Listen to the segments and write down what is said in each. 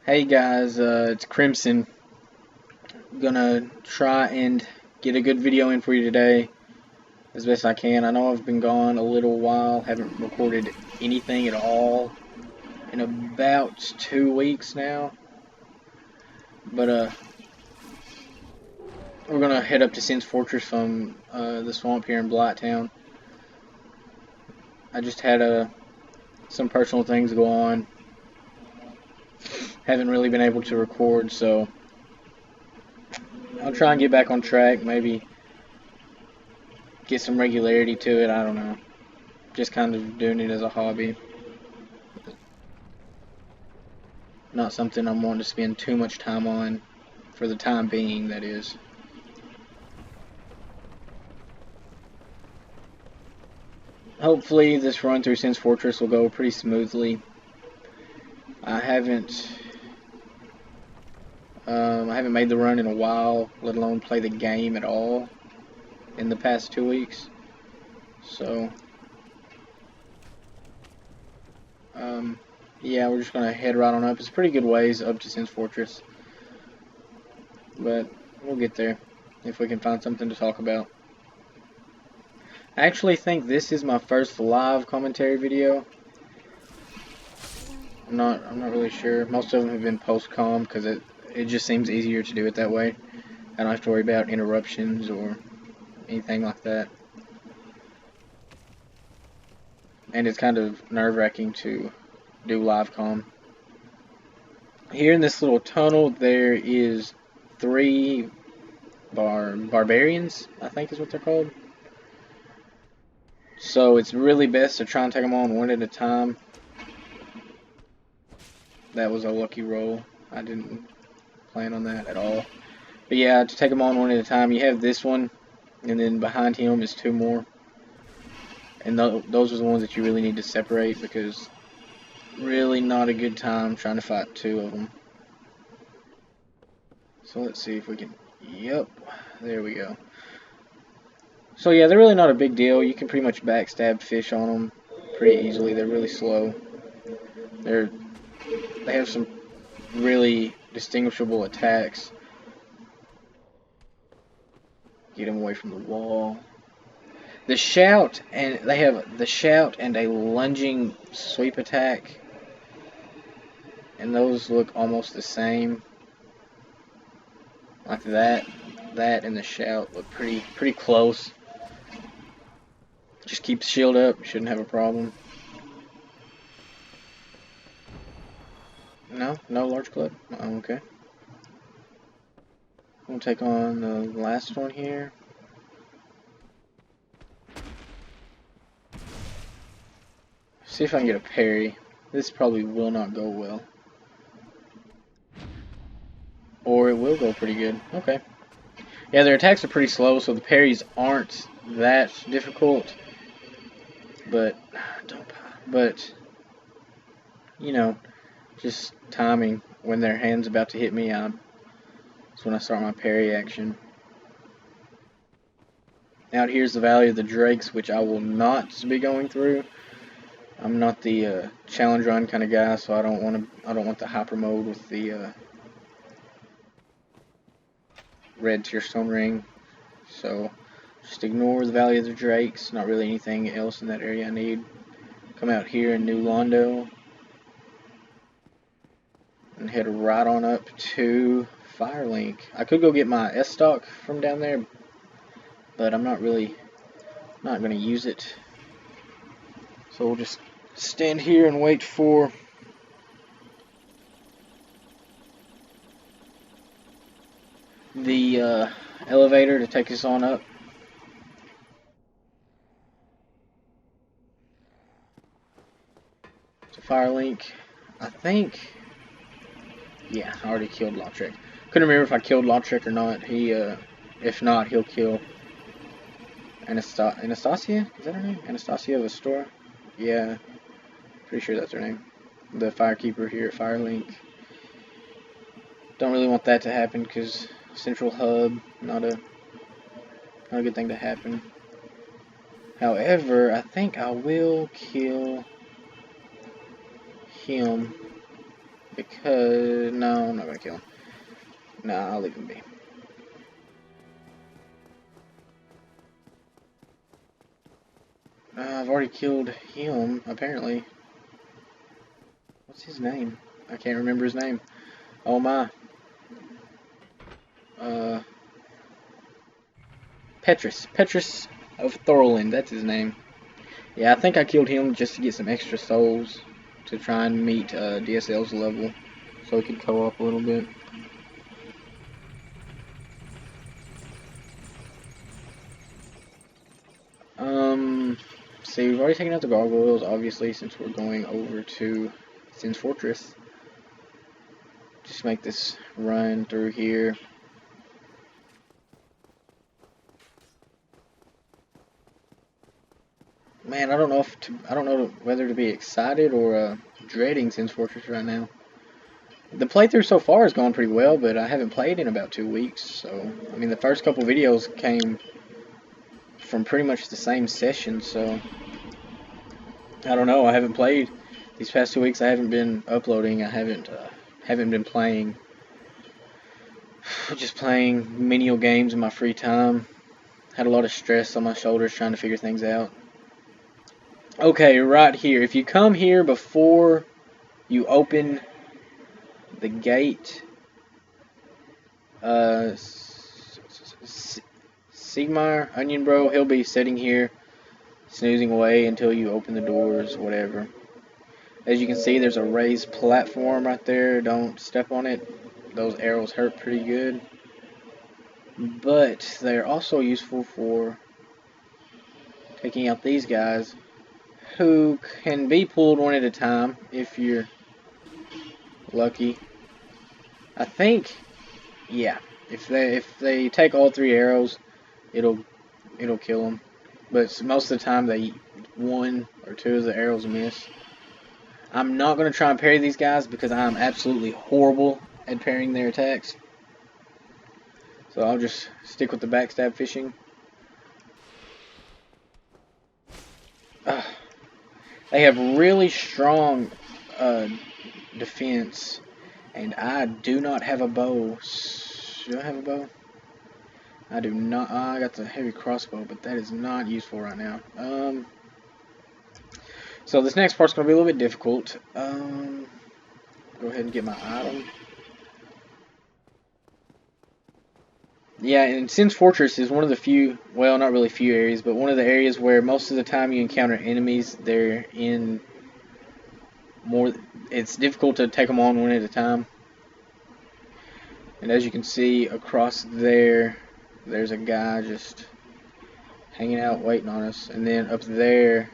Hey guys, it's Crimson. Gonna try and get a good video in for you today as best I can. I know I've been gone a little while, haven't recorded anything at all in about 2 weeks now. But we're gonna head up to Sin's Fortress from the swamp here in Blighttown. I just had some personal things go on. Haven't really been able to record, so I'll try and get back on track, maybe get some regularity to it, I don't know. Just kind of doing it as a hobby. Not something I'm wanting to spend too much time on, for the time being, that is. Hopefully this run through Sin's Fortress will go pretty smoothly. I haven't made the run in a while, let alone play the game at all in the past 2 weeks. So, yeah, we're just going to head right on up. It's pretty good ways up to Sin's Fortress, but we'll get there if we can find something to talk about. I actually think this is my first live commentary video. I'm not really sure. Most of them have been post-com because it just seems easier to do it that way. I don't have to worry about interruptions or anything like that. And it's kind of nerve-wracking to do live com. Here in this little tunnel there is 3 barbarians, I think is what they're called. So it's really best to try and take them on one at a time. That was a lucky roll. I didn't plan on that at all. But yeah, to take them on one at a time, you have this one, and then behind him is 2 more. And those are the ones that you really need to separate, because really not a good time trying to fight 2 of them. So let's see if we can... Yep, there we go. So yeah, they're really not a big deal. You can pretty much backstab fish on them pretty easily. They're really slow. They have some really distinguishable attacks. Get them away from the wall. The shout, and they have the shout and a lunging sweep attack, and those look almost the same. Like that and the shout look pretty close. Just keep the shield up, you shouldn't have a problem. No large club? Oh, okay. We'll take on the last one here. See if I can get a parry. This probably will not go well. Or it will go pretty good. Okay. Yeah, their attacks are pretty slow, so the parries aren't that difficult. But you know, just timing. When their hand's about to hit me, that's when I start my parry action. Out here's the Valley of the Drakes, which I will not be going through. I'm not the challenge run kind of guy, so I don't want the hyper mode with the red tearstone ring. So just ignore the Valley of the Drakes. Not really anything else in that area I need. Come out here in New Londo and head right on up to Firelink. I could go get my S-Stock from down there, but I'm not going to use it. So we'll just stand here and wait for the elevator to take us on up. To Firelink. I think... Yeah, I already killed Lautrec. Couldn't remember if I killed Lautrec or not. If not, he'll kill Anastasia? Is that her name? Anastasia of Astora? Yeah, pretty sure that's her name. The Firekeeper here at Firelink. Don't really want that to happen because Central Hub, not a good thing to happen. However, I think I will kill him Because, no, I'm not going to kill him. Nah, I'll leave him be. I've already killed him, apparently. What's his name? I can't remember his name. Oh my. Petrus. Petrus of Thorland, that's his name. Yeah, I think I killed him just to get some extra souls to try and meet DSL's level so he could co-op a little bit. See, we've already taken out the gargoyles, obviously, since we're going over to Sin's Fortress. Just make this run through here. Man, I don't know whether to be excited or dreading Sin's Fortress right now. The playthrough so far has gone pretty well, but I haven't played in about 2 weeks, so I mean the first couple videos came from pretty much the same session, so I don't know. I haven't played these past 2 weeks. I haven't been uploading. I haven't been playing. Just playing menial games in my free time. Had a lot of stress on my shoulders trying to figure things out. Okay, right here. If you come here before you open the gate, Sigmar, Onion Bro, he'll be sitting here snoozing away until you open the doors, whatever. As you can see, there's a raised platform right there. Don't step on it. Those arrows hurt pretty good. But they're also useful for taking out these guys, who can be pulled one at a time if you're lucky. I think, yeah, if they take all 3 arrows, it'll kill them. But most of the time, 1 or 2 of the arrows miss. I'm not going to try and parry these guys because I'm absolutely horrible at parrying their attacks. So I'll just stick with the backstab fishing. They have really strong defense, and I do not have a bow. Do I have a bow? I do not. I got the heavy crossbow, but that is not useful right now. So this next part's going to be a little bit difficult. Go ahead and get my item. Yeah, and Sin's Fortress is one of the few, well, not really few areas, but one of the areas where most of the time you encounter enemies, they're in more, it's difficult to take them on one at a time. And as you can see across there, there's a guy just hanging out waiting on us. And then up there,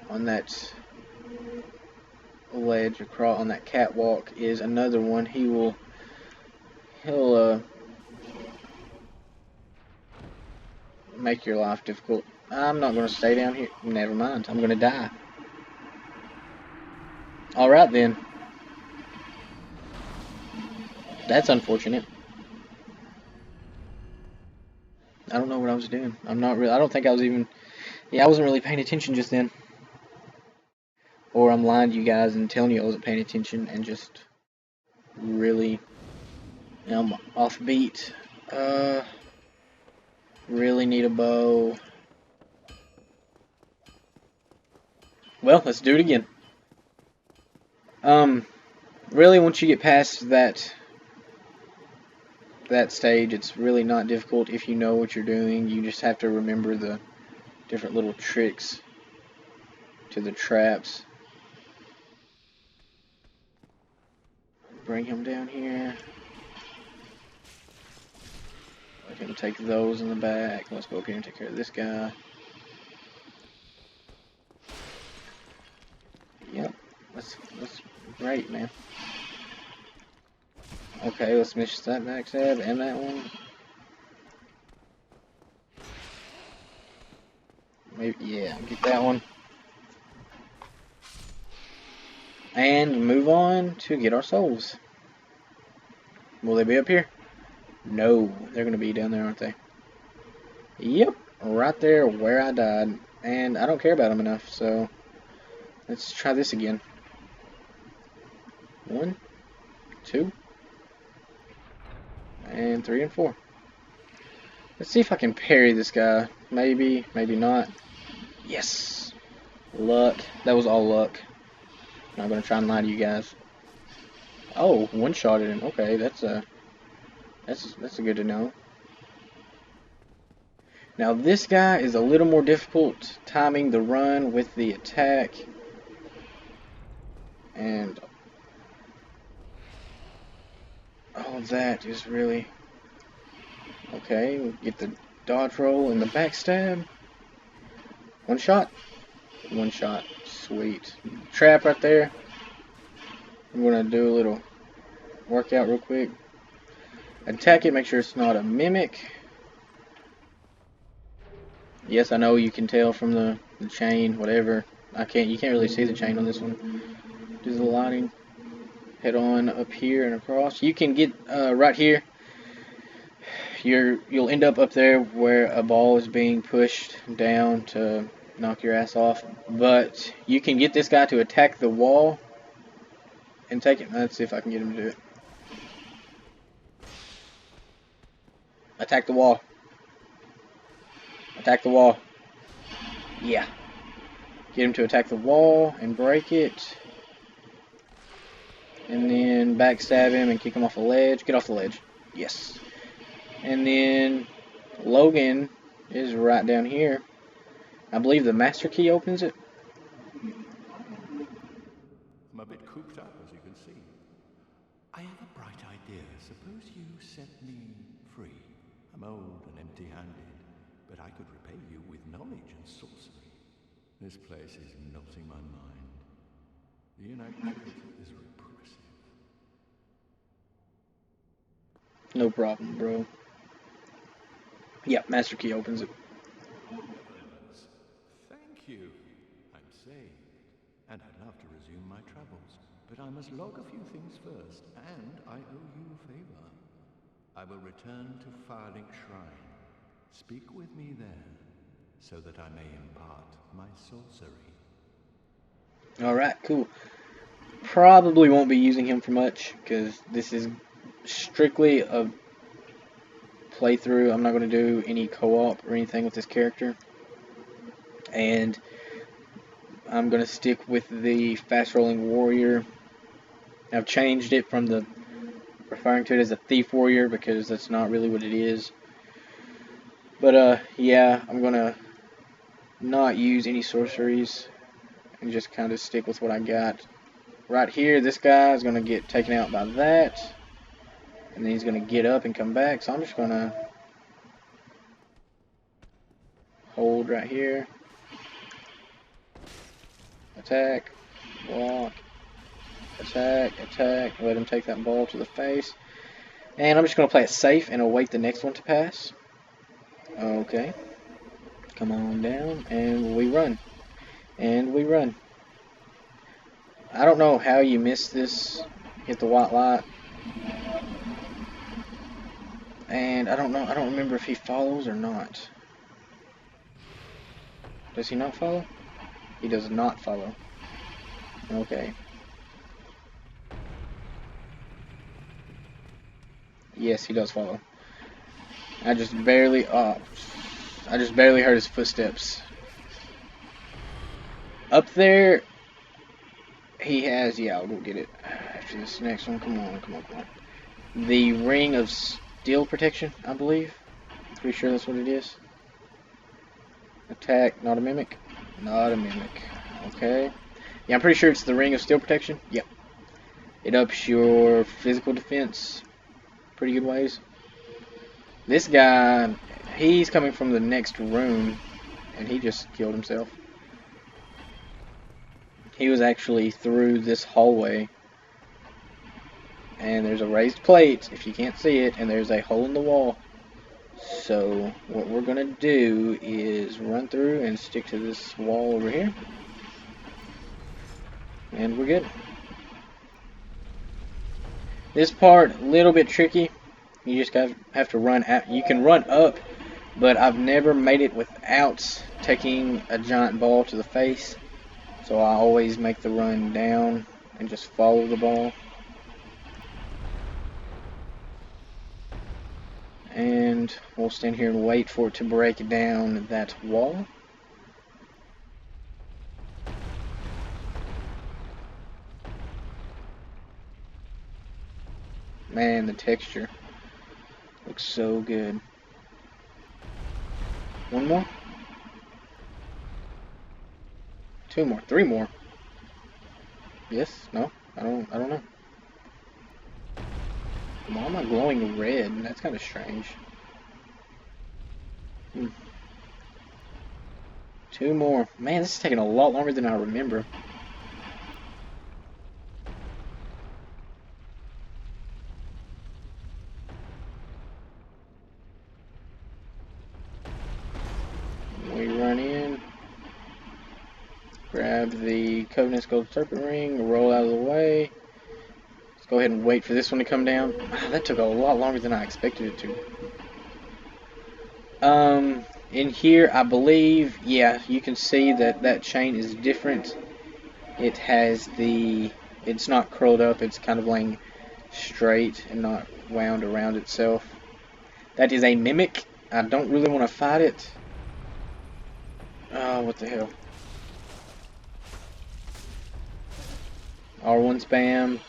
on that ledge, across on that catwalk, is another one. He'll make your life difficult. I'm not going to stay down here. Never mind. I'm going to die. Alright then. That's unfortunate. I don't know what I was doing. I don't think I was even... Yeah, I wasn't really paying attention just then. Or I'm lying to you guys and telling you I wasn't paying attention and just really... I'm offbeat. Really need a bow. Well, let's do it again. Really, once you get past that stage, it's really not difficult if you know what you're doing. You just have to remember the different little tricks to the traps. Bring him down here. Let him take those in the back. Let's go up here and take care of this guy. Yep, that's great, man. Okay, let's miss that backstab and that one. Maybe, yeah, get that one. And move on to get our souls. Will they be up here? No, they're going to be down there, aren't they? Yep, right there where I died. And I don't care about them enough, so let's try this again. 1, 2, and 3 and 4. Let's see if I can parry this guy. Maybe, maybe not. Yes! Luck. That was all luck. I'm not gonna try and lie to you guys. Oh, one-shotted him. Okay, that's good to know. Now this guy is a little more difficult timing the run with the attack. And oh, that is really okay. We'll get the dodge roll and the backstab. One shot. One shot. Sweet. Trap right there. I'm gonna do a little workout real quick. Attack it, make sure it's not a mimic. Yes, I know you can tell from the chain, whatever. You can't really see the chain on this one. Do the lighting. Head on up here and across. You can get right here. You'll end up there where a ball is being pushed down to knock your ass off. But you can get this guy to attack the wall and take it. Let's see if I can get him to do it. Attack the wall. Attack the wall. Yeah. Get him to attack the wall and break it. And then backstab him and kick him off the ledge. Get off the ledge. Yes. And then Logan is right down here. I believe the master key opens it. I'm a bit cooped up, as you can see. I have a bright idea. Suppose you set me free. I'm old and empty-handed, but I could repay you with knowledge and sorcery. This place is melting my mind. The inactivity is repressive. No problem, bro. Yeah, master key opens it. Thank you. I'm saved, and I'd love to resume my travels, but I must log a few things first, and I owe you a favor. I will return to Firelink Shrine. Speak with me there, so that I may impart my sorcery. Alright, cool. Probably won't be using him for much, because this is strictly a playthrough. I'm not going to do any co-op or anything with this character. And I'm going to stick with the fast-rolling warrior. I've changed it from the referring to it as a thief warrior, because that's not really what it is. But yeah, I'm going to not use any sorceries and just kind of stick with what I got. Right here, this guy is going to get taken out by that. And then he's going to get up and come back. So I'm just going to hold right here. Attack. Block. Attack. Attack. Let him take that ball to the face. And I'm just going to play it safe and await the next one to pass. Okay. Come on down. And we run. And we run. I don't know how you miss this. Hit the white light. And I don't know. I don't remember if he follows or not. Does he not follow? He does not follow. Okay. Yes, he does follow. I just barely heard his footsteps. Up there, he has, yeah, I'll go get it after this next one. Come on, come on, come on. The ring of steel protection, I believe. Pretty sure that's what it is. Attack, not a mimic. Not a mimic. Okay. Yeah, I'm pretty sure it's the ring of steel protection. Yep. It ups your physical defense pretty good ways. This guy, he's coming from the next room, and he just killed himself. He was actually through this hallway, and there's a raised plate, if you can't see it, and there's a hole in the wall. So what we're gonna do is run through and stick to this wall over here, and we're good. This part, a little bit tricky. You just have to run out. You can run up, but I've never made it without taking a giant ball to the face. So I always make the run down and just follow the ball. and we'll stand here and wait for it to break down that wall. Man, the texture looks so good. One more? Two more? Three more? Yes? No? I don't know. Why am I glowing red? That's kind of strange. Two more. Man, this is taking a lot longer than I remember. We run in, grab the Covenant's Gold Serpent Ring, roll out of the way. Let's go ahead and wait for this one to come down. That took a lot longer than I expected it to. In here, I believe, yeah, you can see that that chain is different. It has it's not curled up, it's kind of laying straight and not wound around itself. That is a mimic. I don't really want to fight it. Oh, what the hell. R1 spam.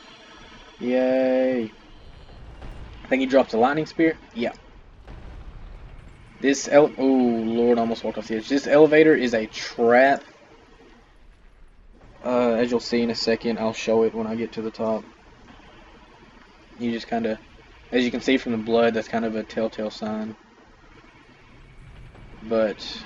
Yay. I think he dropped a lightning spear. Yeah. This oh Lord, I almost walked off the edge. This elevator is a trap. As you'll see in a second, I'll show it when I get to the top. You just kind of, as you can see from the blood, that's kind of a telltale sign. But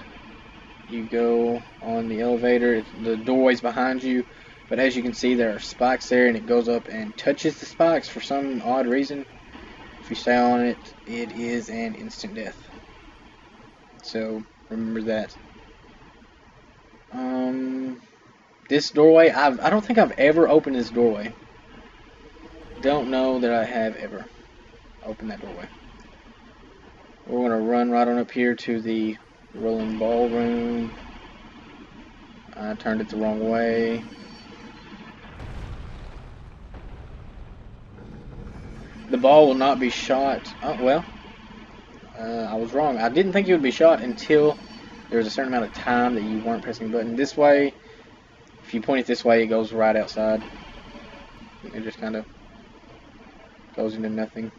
you go on the elevator, the doorway's behind you, but as you can see there are spikes there, and it goes up and touches the spikes for some odd reason. If you stay on it, it is an instant death. So remember that. This doorway, I don't think I've ever opened this doorway. Don't know that I have ever opened that doorway. We're gonna run right on up here to the rolling ballroom. I turned it the wrong way. The ball will not be shot. Oh, well, I was wrong. I didn't think it would be shot until there was a certain amount of time that you weren't pressing the button. This way, if you point it this way, it goes right outside. It just kind of goes into nothing.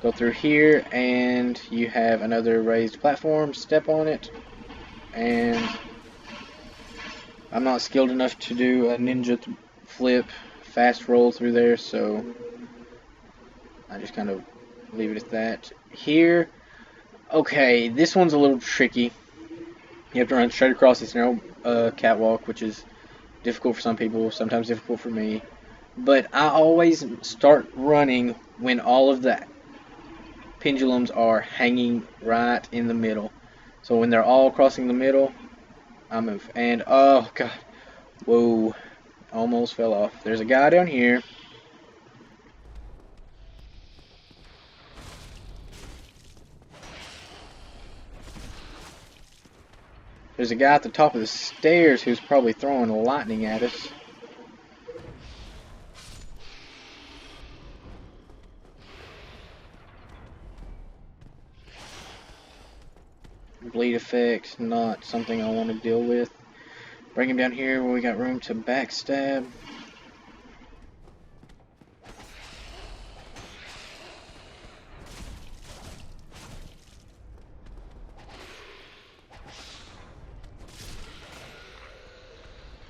Go through here, and you have another raised platform. Step on it, and I'm not skilled enough to do a ninja flip fast roll through there, so I just kind of leave it at that. Here, okay, this one's a little tricky. You have to run straight across this narrow catwalk, which is difficult for some people, sometimes difficult for me. But I always start running when all of the pendulums are hanging right in the middle. So when they're all crossing the middle, I move. And oh god, whoa, almost fell off. There's a guy down here. There's a guy at the top of the stairs who's probably throwing lightning at us. Bleed effect, not something I want to deal with. Bring him down here where we got room to backstab.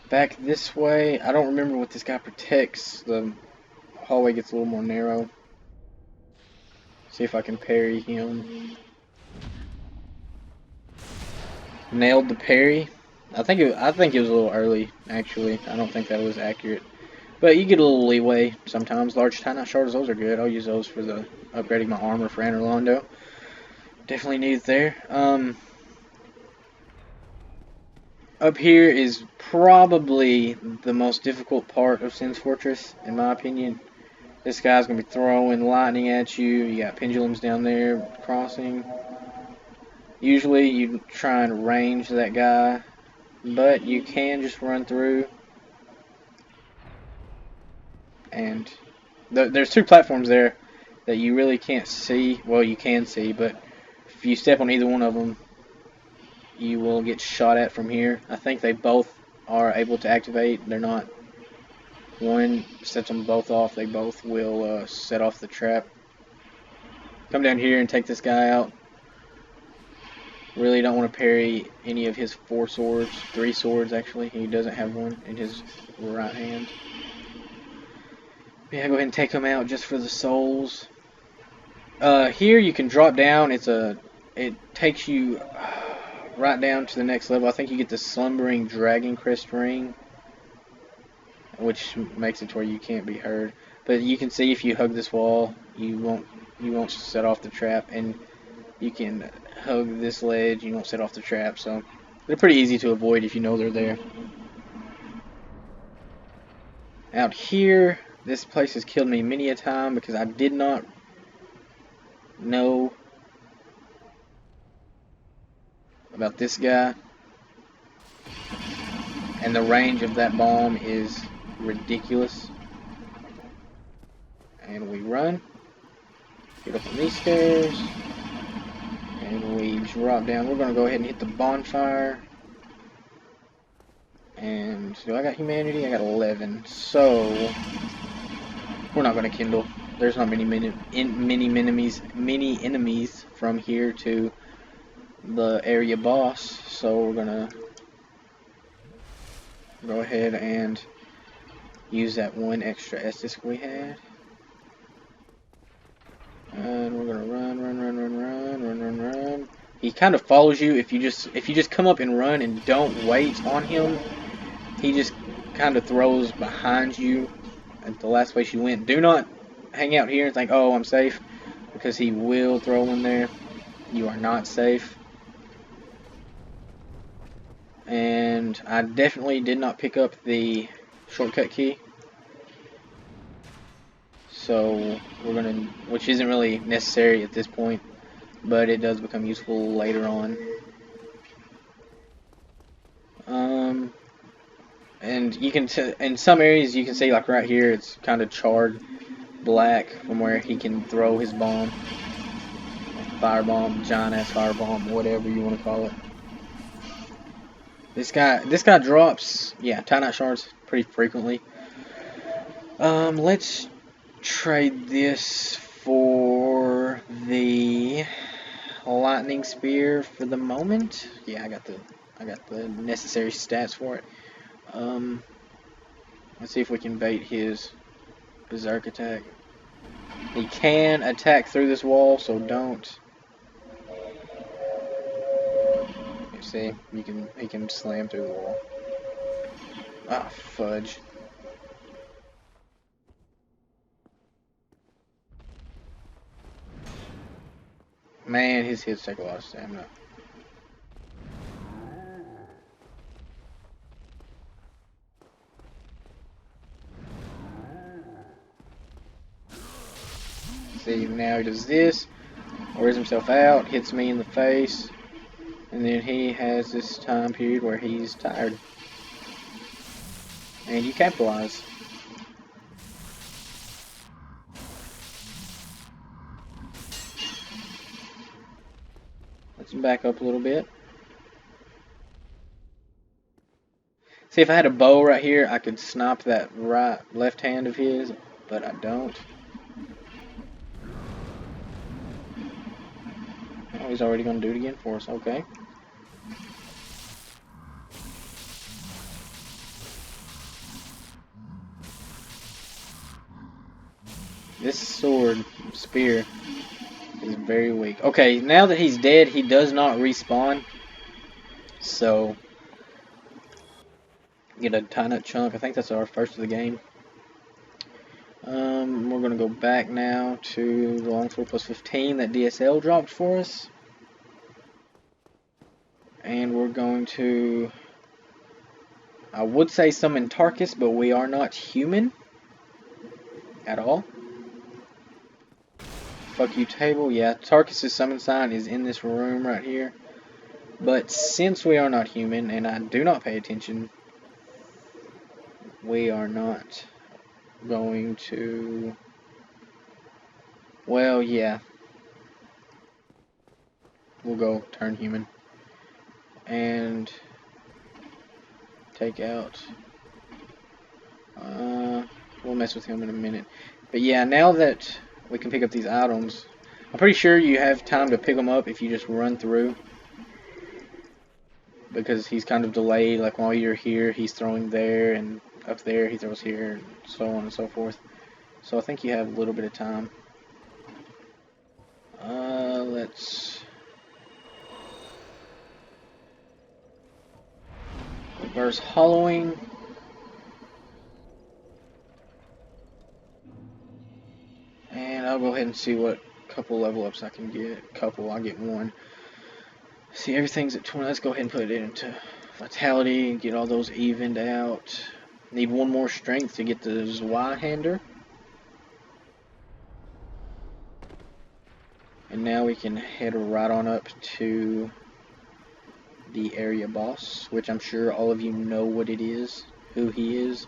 Back this way. I don't remember what this guy protects. The hallway gets a little more narrow. See if I can parry him. Nailed the parry. I think it was a little early, actually. I don't think that was accurate. But you get a little leeway sometimes. Large tie-knot shards, those are good. I'll use those for the upgrading my armor for Anorlando. Definitely need it there. Up here is probably the most difficult part of Sin's Fortress, in my opinion. This guy's going to be throwing lightning at you. You got pendulums down there crossing. Usually you try and range that guy, but you can just run through. And there's two platforms there. that you really can't see. Well, you can see, but if you step on either one of them, you will get shot at from here. I think they both are able to activate. They're not. One sets them both off. They both will set off the trap. Come down here and take this guy out. Really don't want to parry any of his 4 swords. 3 swords, actually. He doesn't have one in his right hand. Yeah, go ahead and take him out just for the souls. Here you can drop down. It takes you right down to the next level. I think you get the Slumbering Dragon Crest Ring, which makes it to where you can't be heard. But you can see if you hug this wall, you won't set off the trap, and you can hug this ledge, you won't set off the trap. So they're pretty easy to avoid if you know they're there. Out here, this place has killed me many a time because I did not know about this guy, and the range of that bomb is ridiculous. And we run, get up on these stairs, and we drop down. We're going to go ahead and hit the bonfire. And do I got humanity? I got 11. So we're not going to kindle. There's not many enemies from here to the area boss. So we're going to go ahead and use that 1 extra Estus we had. And we're gonna run. He kind of follows you if you just come up and run and don't wait on him. He just kind of throws behind you at the last place you went. Do not hang out here and think, oh, I'm safe, because he will throw one there. You are not safe. And I definitely did not pick up the shortcut key. So we're gonna, which isn't really necessary at this point, but it does become useful later on. And you can in some areas you can see, like right here, it's kind of charred black from where he can throw his bomb, firebomb, giant ass firebomb, whatever you want to call it. This guy drops, yeah, tie knot shards pretty frequently. Let's trade this for the lightning spear for the moment. Yeah, I got the necessary stats for it. Let's see if we can bait his berserk attack. He can attack through this wall, so don't. You see, he can slam through the wall. Ah, fudge. Man, his hits take a lot of stamina. See, now he does this, wears himself out, hits me in the face, and then he has this time period where he's tired. And you capitalize. Let's back up a little bit. See, if I had a bow right here, I could snipe that left hand of his, but I don't. Oh, he's already going to do it again for us. Okay. This spear, is very weak. Okay, now that he's dead, he does not respawn. So, get a tie nut chunk. I think that's our first of the game. We're going to go back now to the longsword plus 15 that DSL dropped for us. And we're going to, I would say summon Tarkus, but we are not human at all. Fuck you, table. Yeah, Tarkus' summon sign is in this room right here. But since we are not human, and I do not pay attention, we are not going to Well, yeah. We'll go turn human. And take out... we'll mess with him in a minute. But yeah, now that we can pick up these items, I'm pretty sure you have time to pick them up if you just run through. Because he's kind of delayed, like while you're here, he's throwing there, and up there he throws here, and so on and so forth. So I think you have a little bit of time. Let's reverse hollowing. And I'll go ahead and see what couple level ups I can get. I'll get one. See, everything's at 20. Let's go ahead and put it into vitality and get all those evened out. Need one more strength to get the Zweihander. And now we can head right on up to the area boss, which I'm sure all of you know what it is, who he is.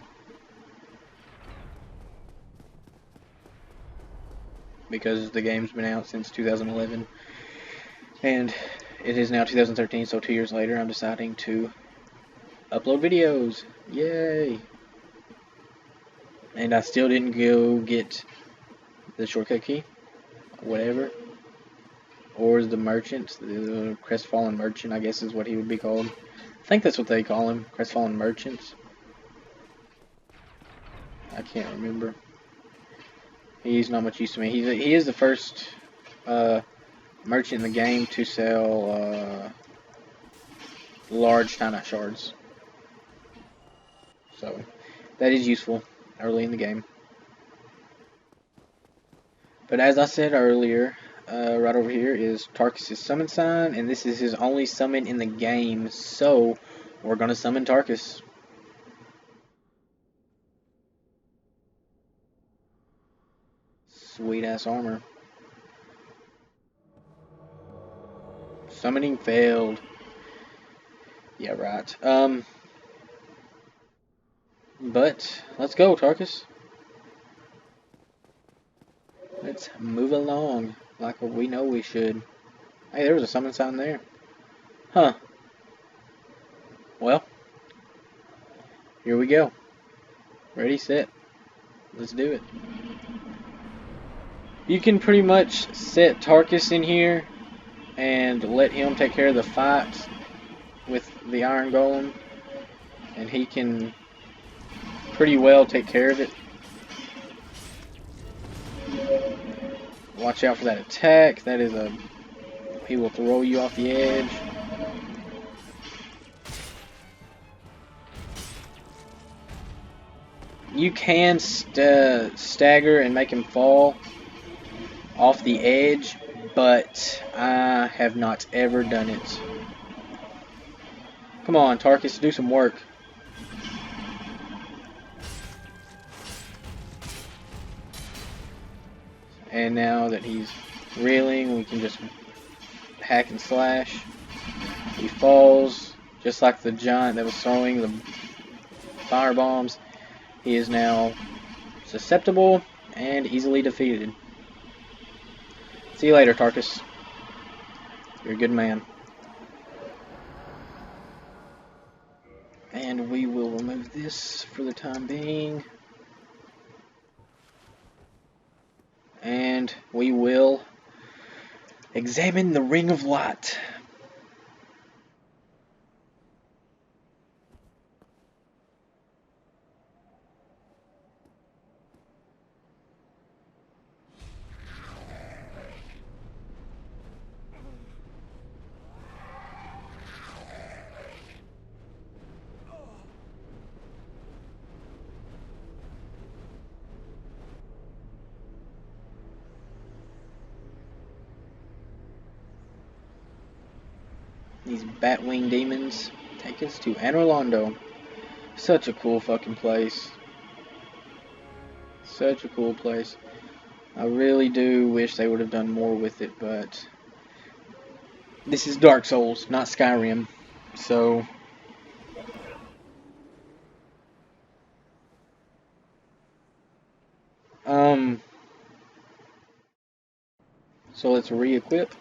Because the game's been out since 2011. And it is now 2013, so 2 years later I'm deciding to upload videos. Yay! And I still didn't go get the shortcut key, whatever. Or the merchant, the crestfallen merchant, I guess is what he would be called. I think that's what they call him, crestfallen merchants. I can't remember. He's not much use to me. He is the first merchant in the game to sell large titanite shards. So that is useful early in the game. But as I said earlier, right over here is Tarkus' summon sign, and this is his only summon in the game, so we're going to summon Tarkus. Sweet ass armor. Summoning failed. Yeah, right. But let's go, Tarkus. Let's move along like we know we should. Hey, there was a summon sign there. Huh. Well, here we go. Ready, set. Let's do it. You can pretty much set Tarkus in here and let him take care of the fight with the Iron Golem, and he can pretty well take care of it. Watch out for that attack. That is he will throw you off the edge. You can stagger and make him fall off the edge, but I have not ever done it. Come on, Tarkus, do some work. And now that he's reeling, we can just hack and slash. He falls, just like the giant that was throwing the fire bombs. He is now susceptible and easily defeated. See you later, Tarkus. You're a good man. And we will remove this for the time being. And we will examine the Ring of Light. These Batwing demons take us to Anor Londo. Such a cool fucking place. Such a cool place. I really do wish they would have done more with it, but this is Dark Souls, not Skyrim. So So let's re-equip.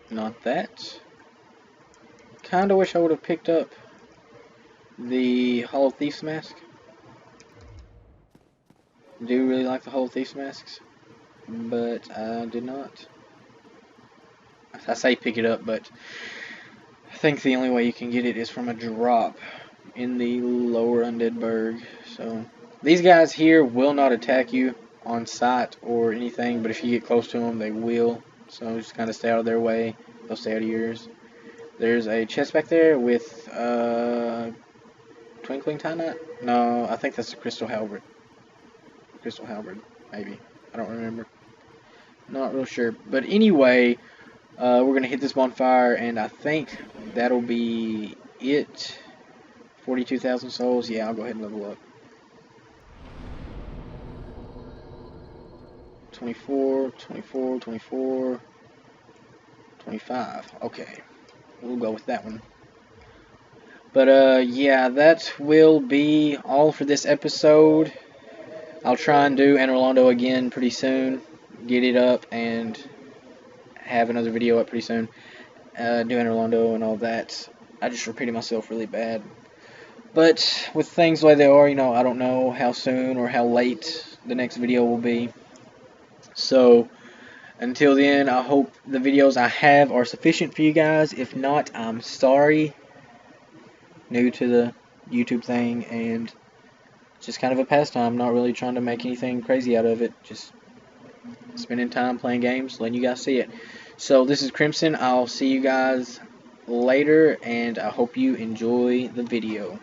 Not that. Kinda wish I would have picked up the Hollow Thief's mask. Do really like the Hollow Thief's masks, but I did not. I say pick it up, but I think the only way you can get it is from a drop in the lower Undead Burg. So these guys here will not attack you on sight or anything, but if you get close to them, they will. So just kind of stay out of their way. They'll stay out of yours. There's a chest back there with Twinkling Tie Knot? No, I think that's a Crystal Halberd. Crystal Halberd, maybe. I don't remember. Not real sure. But anyway, we're going to hit this bonfire, and I think that'll be it. 42,000 souls. Yeah, I'll go ahead and level up. 24, 24, 24, 25. Okay, we'll go with that one. But yeah, that will be all for this episode. I'll try and do Anne Rolando again pretty soon. Get it up and have another video up pretty soon. Do Anne Rolando and all that. I just repeated myself really bad. But with things the way they are, you know, I don't know how soon or how late the next video will be. So until then, I hope the videos I have are sufficient for you guys. If not, I'm sorry. New to the YouTube thing, and it's just kind of a pastime. Not really trying to make anything crazy out of it. Just spending time playing games, letting you guys see it. So this is Crimson. I'll see you guys later, and I hope you enjoy the video.